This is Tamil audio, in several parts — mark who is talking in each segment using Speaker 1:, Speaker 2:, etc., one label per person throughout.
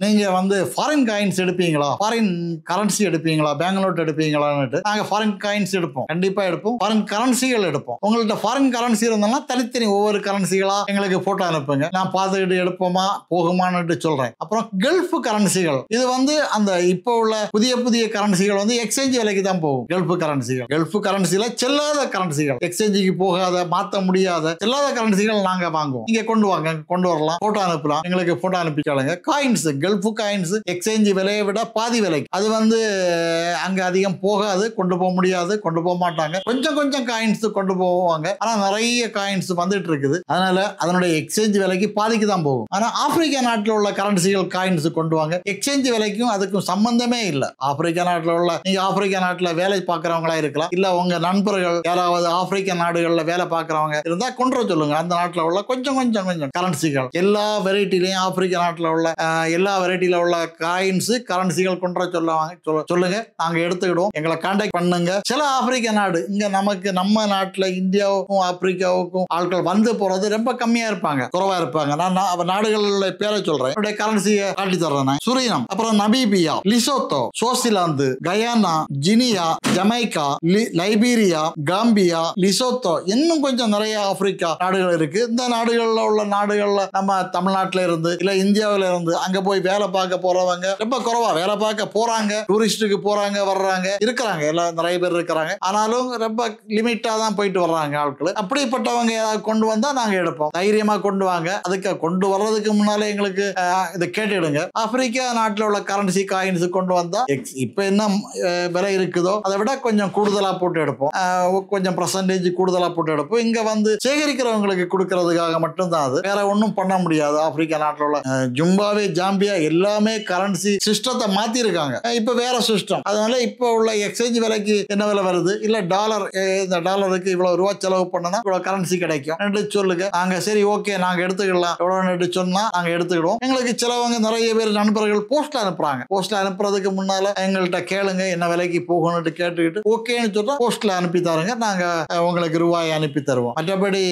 Speaker 1: நீங்க வந்து ஃபாரின் காயின்ஸ் எடுப்பீங்களா, ஃபாரின் கரன்சி எடுப்பீங்களா, பேங்க் நோட் எடுப்பீங்களான்னு நாங்க ஃபாரின் காயின்ஸ் எடுப்போம், கண்டிப்பா எடுப்போம். ஃபாரின் கரன்சிகள் எடுப்போம். உங்கள்ட்ட ஃபாரின் கரன்சி இருந்தாலும் தனித்தனி ஒவ்வொரு கரன்சிகளா எங்களுக்கு போட்டோ அனுப்புங்க, நான் பார்த்துக்கிட்டு எடுப்போமா போகுமான்னு சொல்றேன். அப்புறம் கல்ஃப் கரன்சிகள், இது வந்து அந்த இப்போ உள்ள புதிய புதிய கரன்சிகள் வந்து எக்ஸ்சேஞ்ச் விலைக்கு தான் போகும். கல்ஃப் கரன்சிகள், கல்ஃப் கரன்சில செல்லாத கரன்சிகள், எக்ஸ்சேஞ்சுக்கு போகாத, மாற்ற முடியாத செல்லாத கரன்சிகள் நாங்க வாங்குவோம். நீங்க கொண்டு வாங்க, கொண்டு வரலாம், போட்டோ அனுப்பலாம், எங்களுக்கு போட்டோ அனுப்பிச்சாலுங்க. காயின்ஸ், கல்ஃப் காயின்ஸ் எக்ஸ்சேஞ்ச் விலையை விட பாதி விலைக்கு, அது வந்து அங்க அதிகம் போகாது, கொண்டு போக முடியாது, கொண்டு போக மாட்டாங்க. கொஞ்சம் கொஞ்சம் காயின்ஸ் கொண்டு போவாங்க, ஆனா நிறைய காயின்ஸ் வந்துட்டு இருக்குது. அதனால அதனுடைய எக்ஸ்சேஞ்ச் விலைக்கு பாதிக்கு தான் போகும். ஆனா ஆப்பிரிக்கா நாட்டில் உள்ள கரன்சிகள் காயின்ஸ் கொண்டு வாங்க, எக்ஸ்சேஞ்ச் விலைக்கும் அதுக்கும் சம்பந்தமே இல்லை. ஆப்பிரிக்கா நாட்டில் உள்ள, நீங்க ஆப்பிரிக்கா நாட்டில் வேலை பார்க்கறவங்களா இருக்கலாம், இல்ல உங்க நண்பர்கள் யாராவது ஆப்பிரிக்க நாடுகளில் வேலை பார்க்கறவங்க இருந்தா கொண்டு வர சொல்லுங்க. அந்த நாட்டில் உள்ள கொஞ்சம் கொஞ்சம் கொஞ்சம் கரன்சிகள், எல்லா வெரைட்டிலையும் ஆப்பிரிக்கா நாட்டில் உள்ள எல்லா வெரைட்டில உள்ள காயின்ஸ் கரன்சிகள் கொண்டு வர சொல்லுங்க, நாங்க எடுத்துக்கிடுவோம். எங்களை கான்டாக்ட் பண்ணுங்க. சில ஆப்பிரிக்க நாடு இங்க நமக்கு, நம்ம நாட்டுல இந்தியாவுக்கும் ஆப்பிரிக்காவுக்கும் ஆட்கள் வந்து போறது ரொம்ப கம்மியா இருப்பாங்க, குறைவா இருப்பாங்க. நான் நாடுகளோட பேரை சொல்றேன், என்னுடைய கரன்சியை காட்டி தர்றேன். சுரினம், அப்புறம் Namibia, Lesotho, Swaziland, Guyana, Guinea, Jamaica, Liberia, Gambia, Lesotho, இன்னும் கொஞ்சம் நிறைய ஆப்பிரிக்கா நாடுகள் இருக்கு. இந்த நாடுகள்ல உள்ள நாடுகள்ல நம்ம தமிழ்நாட்டில இருந்து இல்ல இந்தியாவில இருந்து அங்க போய் வேலை பார்க்க போறவங்க ரொம்ப குறைவா வேலை பார்க்க போறாங்க. டூரிஸ்டுக்கு போறாங்க, வர்றாங்க, இருக்கிறாங்க, எல்லாம் நிறைய பேர் இருக்கிறாங்க. ஆனாலும் ரொம்ப லிமிட்டா தான் போயிட்டு வர்றாங்க ஆட்கள். அப்படிப்பட்டவங்க ஏதாவது கொண்டு வந்தா நாங்க எடுப்போம். தைரியமா கொண்டு வாங்க. அதுக்கு கொண்டு வர்றதுக்கு முன்னாலே எங்களுக்கு இதை கேட்டுடுங்க. ஆப்பிரிக்கா நாட்டில் உள்ள கரன்சி காயின்ஸ் கொண்டு வந்தா இப்ப என்ன விலை இருக்குதோ அதை விட கொஞ்சம் கூடுதலா போட்டு எடுப்போம், கொஞ்சம் பர்சன்டேஜ் கூடுதலா போட்டு எடுப்போம். இங்க வந்து சேகரிக்கிறவங்களுக்கு கொடுக்கறதுக்காக மட்டும்தான், அது வேற ஒன்றும் பண்ண முடியாது. ஆப்பிரிக்கா நாட்டில் உள்ள ஜிம்பாப்வே, ஜாம்பியா எல்லாமே கரன்சி சிஸ்டத்தை மாத்தி இருக்காங்க. இப்ப வேற சிஸ்டம். அதனால இப்ப உள்ள எக்ஸ்சேஞ்ச் விலைக்கு என்ன விலை வருது, இல்ல டாலர், இந்த டாலருக்கு இவ்வளவு ரூபா செலவு பண்ணனா இவ்வளவு கரன்சி கிடைக்கும் சொல்லுங்க. நாங்க சரி ஓகே நாங்க எடுத்துக்கலாம், எவ்வளவு சொன்னா நாங்க எடுத்துக்கிடுவோம். எங்களுக்கு சிலவங்க நிறைய பேர் நண்பர்கள் போஸ்ட்ல அனுப்புறாங்க. போஸ்ட்ல அனுப்புறதுக்கு முன்னால எங்கள்கிட்ட கேளுங்க என்ன விலைக்கு போகணும்னு கேட்டுக்கிட்டு ஓகேன்னு சொன்னா போஸ்ட்ல அனுப்பி தருங்க, நாங்க உங்களுக்கு ரூபாய் அனுப்பி தருவோம். மற்றபடி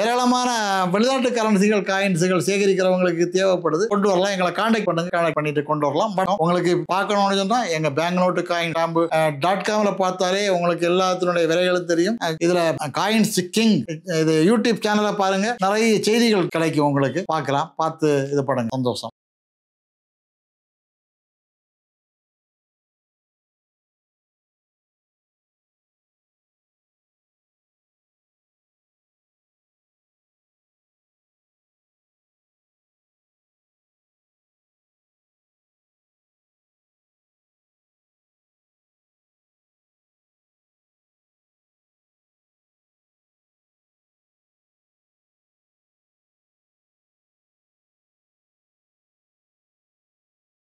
Speaker 1: ஏராளமான வெளிநாட்டு கரன்சிகள் காயின்ஸுகள் சேகரிக்கிறவங்களுக்கு தேவைப்படுது, கொண்டு வரலாம். எங்களை கான்டாக்ட் பண்ணுங்க, கான்டாக்ட் பண்ணிட்டு கொண்டு வரலாம். பட் உங்களுக்கு பார்க்கணும்னு சொன்னா எங்க பேங்க் நோட்டு காயின் .com பார்த்தாலே உங்களுக்கு எல்லாத்தினுடைய விலைகளும் தெரியும். இதுல காயின்ஸ் கிங் இது யூடியூப் சேனலை பாருங்க, நிறைய செய்திகள் கிடைக்கும் உங்களுக்கு, பார்க்கலாம், பார்த்து இது பண்ணுங்க. சந்தோஷம்.